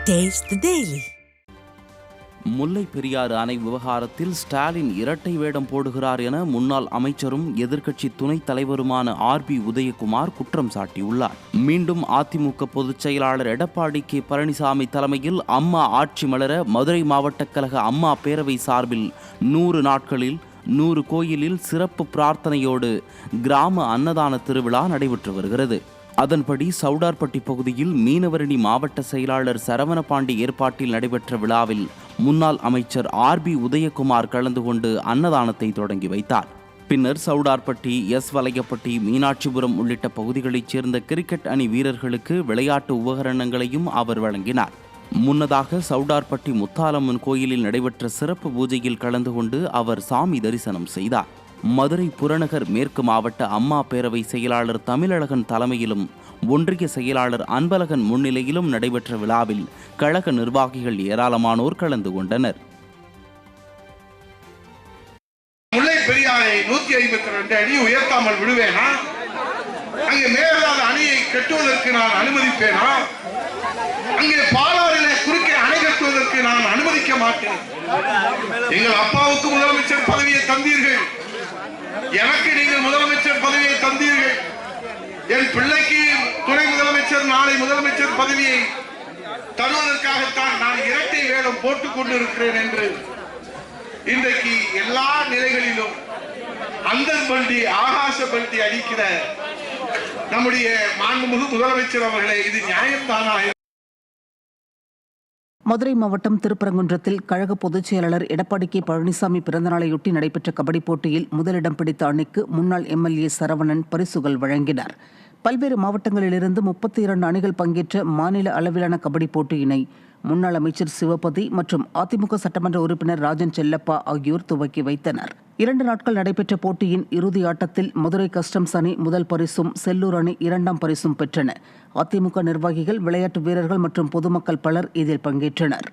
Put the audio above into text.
Taste the Daily. முல்லை பெரியாறு அணை விவகாரத்தில் ஸ்டாலின் இரட்டை வேடம் போடுகிறார் என முன்னாள் அமைச்சரும் எதிர்க்கட்சி துணைத் தலைவருமான RB உதயகுமார் குற்றம் சாட்டியுள்ளார். மீண்டும் அதிமுக பொதுச் செயலாளர் எடப்பாடி கே பழனிசாமி தலைமையில் அம்மா ஆட்சி மலர மதுரை மாவட்ட கழக அம்மா பேரவை சார்பில் 100 நாட்களில் 100 கோயிலில் சிறப்பு பிரார்த்தனையோடு கிராம அன்னதான திருவிழா நடைபெற்று வருகிறது. அதன்படி சவுடார்பட்டி பகுதியில் மீனவரணி மாவட்ட செயலாளர் சரவணபாண்டி ஏற்பாட்டில் நடைபெற்ற விழாவில் முன்னாள் அமைச்சர் RB உதயகுமார் கலந்து கொண்டு அன்னதானத்தை தொடங்கி வைத்தார். பின்னர் சவுடார்பட்டி, வலையப்பட்டி, மீனாட்சிபுரம் உள்ளிட்ட பகுதிகளைச் சேர்ந்த கிரிக்கெட் அணி வீரர்களுக்கு விளையாட்டு உபகரணங்களையும் அவர் வழங்கினார். முன்னதாக சவுடார்பட்டி முத்தாலம்மன் கோயிலில் நடைபெற்ற சிறப்பு பூஜையில் கலந்து கொண்டு அவர் சாமி தரிசனம் செய்தார். மதுரை புறநகர் மேற்கு மாவட்ட அம்மா பேரவை செயலாளர் தமிழழகன் தலைமையிலும் ஒன்றிய செயலாளர் அன்பழகன் முன்னிலையிலும் நடைபெற்ற விழாவில் கழக நிர்வாகிகள் ஏராளமானோர் கலந்து கொண்டனர். முல்லை பெரியாரை 152 அடி உயர்த்தாமல் விடுவேனா? அங்கே மேலாத அணையை கட்டுவதற்கு நான் அனுமதிப்பேனா? அங்கே பாலாறிலே குறுக்கே அணை கட்டுவதற்கு நான் அனுமதிக்க மாட்டேன். எங்கள் அப்பாவுக்கு முதலமைச்சர் பதவியை தந்தீர்கள், எனக்கு நீங்கள் முதலமைச்சர் பதவியை தந்தீர்கள். என் பிள்ளைக்கு துணை முதலமைச்சர், நாளை முதலமைச்சர் பதவியை தருவதற்காகத்தான் நான் இரட்டை வேடம் போட்டுக் கொண்டிருக்கிறேன் என்று இன்றைக்கு எல்லா நிலைகளிலும் அந்தர் பண்டி ஆகாச பண்டி அடிக்கிற நம்முடைய மாண்புமிகு முதலமைச்சர் அவர்களே, இது நியாயம்தானா? மதுரை மாவட்டம் திருப்பரங்குன்றத்தில் கழக பொதுச் செயலாளர் எடப்பாடி கே பழனிசாமி பிறந்தநாளையொட்டி நடைபெற்ற கபடி போட்டியில் முதலிடம் பிடித்த அணிக்கு முன்னாள் MLA சரவணன் பரிசுகள் வழங்கினார். பல்வேறு மாவட்டங்களிலிருந்து 32 அணிகள் பங்கேற்ற மாநில அளவிலான கபடி போட்டியினை முன்னாள் அமைச்சர் சிவபதி மற்றும் அதிமுக சட்டமன்ற உறுப்பினர் ராஜன் செல்லப்பா ஆகியோர் துவக்கி வைத்தனர். 2 நாட்கள் நடைபெற்ற போட்டியின் இறுதி ஆட்டத்தில் மதுரை கஸ்டம்ஸ் அணி முதல் பரிசும், செல்லூர் அணி 2ஆம் பரிசும் பெற்றன. அதிமுக நிர்வாகிகள், விளையாட்டு வீரர்கள் மற்றும் பொதுமக்கள் பலர் இதில் பங்கேற்றனர்.